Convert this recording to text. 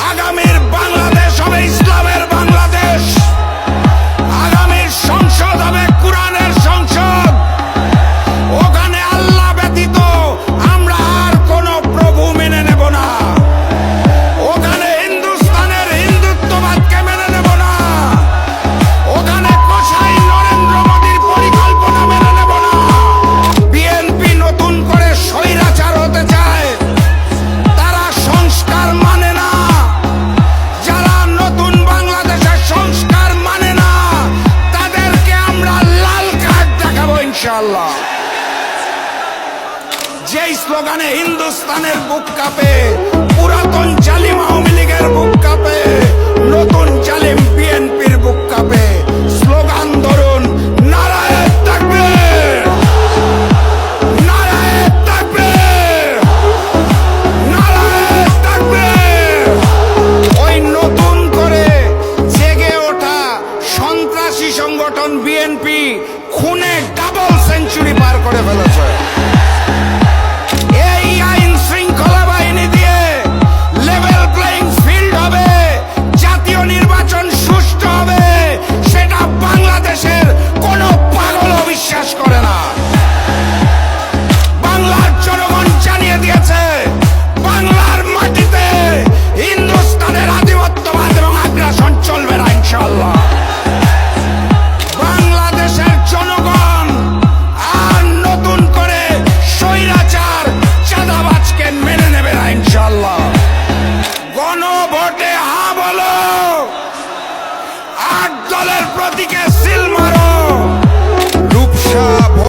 আগামীর বাংলাদেশ হবে ইসলামের বাংলাদেশ, আগামীর সংসদ হবে কোরআনের সংসদ। ওখানে আল্লাহ ব্যতীত আমরা আর কোনো প্রভু মেনে নেব না। ওখানে হিন্দুস্তানের হিন্দুত্ববাদকে মেনে নেব না। ওখানে কসাই নরেন্দ্র মোদীর পরিকল্পনা মেনে নেব না। বিএনপি নতুন করে স্বৈরাচার হতে চায়, তারা সংস্কার মানে না। যারা নতুন বাংলাদেশের সংস্কার মানে না, তাদেরকে আমরা লাল কার্ড দেখাবো ইনশাআল্লাহ। যেই স্লোগানে হিন্দুস্তানের বুক কাঁপে,